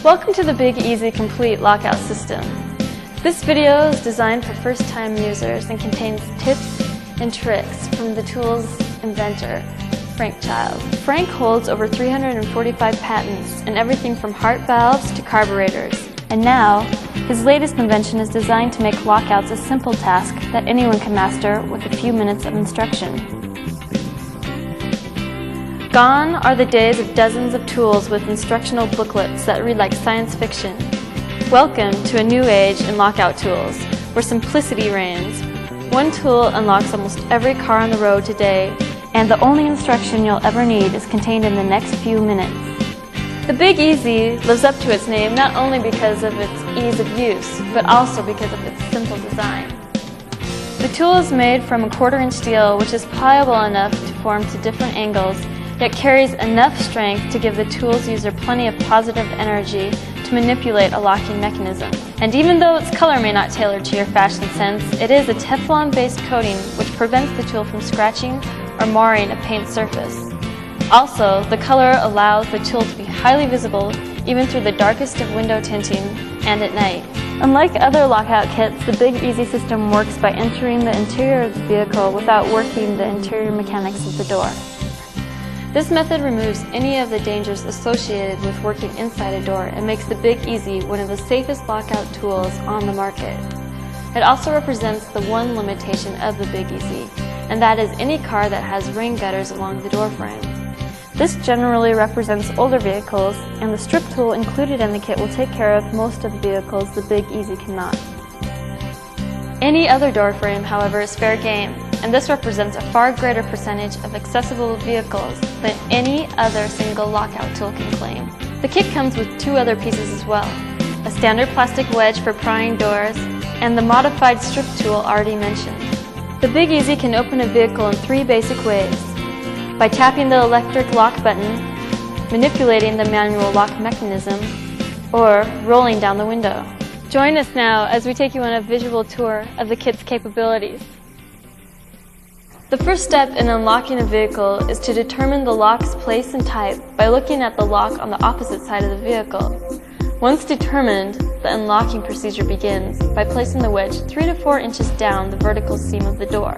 Welcome to the Big Easy Complete Lockout system. This video is designed for first-time users and contains tips and tricks from the tool's inventor, Frank Child. Frank holds over 345 patents in everything from heart valves to carburetors. And now, his latest invention is designed to make lockouts a simple task that anyone can master with a few minutes of instruction. Gone are the days of dozens of tools with instructional booklets that read like science fiction. Welcome to a new age in lockout tools, where simplicity reigns. One tool unlocks almost every car on the road today, and the only instruction you'll ever need is contained in the next few minutes. The Big Easy lives up to its name not only because of its ease of use, but also because of its simple design. The tool is made from a 1/4-inch steel, which is pliable enough to form to different angles, yet carries enough strength to give the tool's user plenty of positive energy to manipulate a locking mechanism. And even though its color may not tailor to your fashion sense, it is a Teflon-based coating which prevents the tool from scratching or marring a paint surface. Also, the color allows the tool to be highly visible even through the darkest of window tinting and at night. Unlike other lockout kits, the Big Easy system works by entering the interior of the vehicle without working the interior mechanics of the door. This method removes any of the dangers associated with working inside a door and makes the Big Easy one of the safest lockout tools on the market. It also represents the one limitation of the Big Easy, and that is any car that has rain gutters along the door frame. This generally represents older vehicles, and the strip tool included in the kit will take care of most of the vehicles the Big Easy cannot. Any other door frame, however, is fair game, and this represents a far greater percentage of accessible vehicles than any other single lockout tool can claim. The kit comes with 2 other pieces as well: a standard plastic wedge for prying doors, and the modified strip tool already mentioned. The Big Easy can open a vehicle in 3 basic ways: by tapping the electric lock button, manipulating the manual lock mechanism, or rolling down the window. Join us now as we take you on a visual tour of the kit's capabilities. The first step in unlocking a vehicle is to determine the lock's place and type by looking at the lock on the opposite side of the vehicle. Once determined, the unlocking procedure begins by placing the wedge 3 to 4 inches down the vertical seam of the door.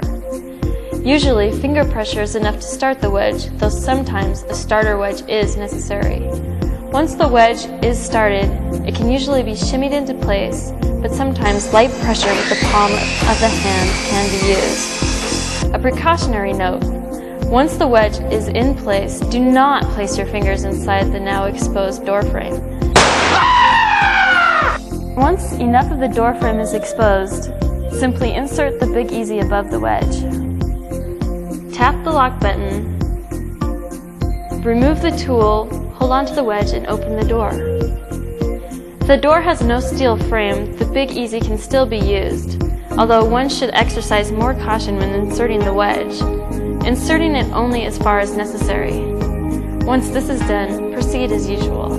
Usually, finger pressure is enough to start the wedge, though sometimes a starter wedge is necessary. Once the wedge is started, it can usually be shimmied into place, but sometimes light pressure with the palm of the hand can be used. A precautionary note: once the wedge is in place, do not place your fingers inside the now exposed door frame. Once enough of the door frame is exposed, simply insert the Big Easy above the wedge. Tap the lock button, remove the tool, hold onto the wedge and open the door. If the door has no steel frame, the Big Easy can still be used, although one should exercise more caution when inserting the wedge, inserting it only as far as necessary. Once this is done, proceed as usual.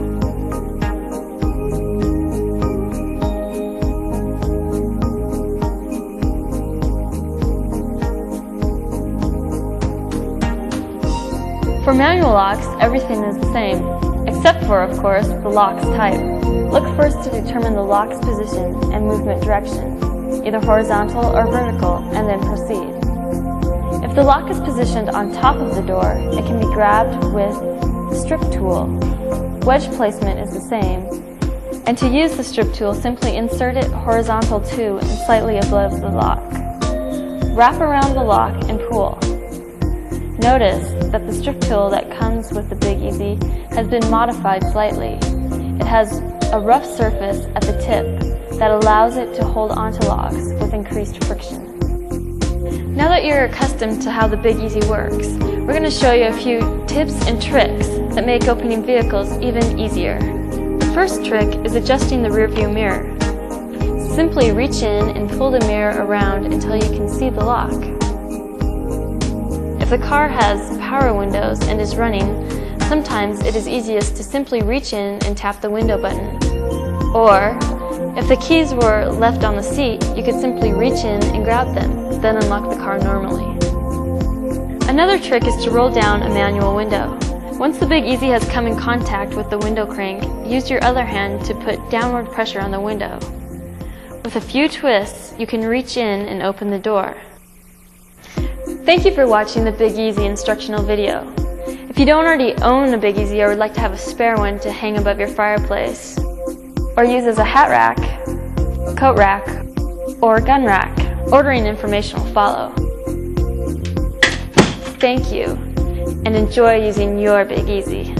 For manual locks, everything is the same, except for, of course, the lock's type. Look first to determine the lock's position and movement direction, either horizontal or vertical, and then proceed. If the lock is positioned on top of the door, it can be grabbed with the strip tool. Wedge placement is the same, and to use the strip tool, simply insert it horizontal to and slightly above the lock. Wrap around the lock and pull. Notice that the strip tool that comes with the Big Easy has been modified slightly. It has a rough surface at the tip that allows it to hold onto locks with increased friction. Now that you're accustomed to how the Big Easy works, we're going to show you a few tips and tricks that make opening vehicles even easier. The first trick is adjusting the rearview mirror. Simply reach in and pull the mirror around until you can see the lock. If the car has power windows and is running, sometimes it is easiest to simply reach in and tap the window button. Or, if the keys were left on the seat, you could simply reach in and grab them, then unlock the car normally. Another trick is to roll down a manual window. Once the Big Easy has come in contact with the window crank, use your other hand to put downward pressure on the window. With a few twists, you can reach in and open the door. Thank you for watching the Big Easy instructional video. If you don't already own a Big Easy or would like to have a spare one to hang above your fireplace, or use as a hat rack, coat rack, or gun rack, ordering information will follow. Thank you, and enjoy using your Big Easy.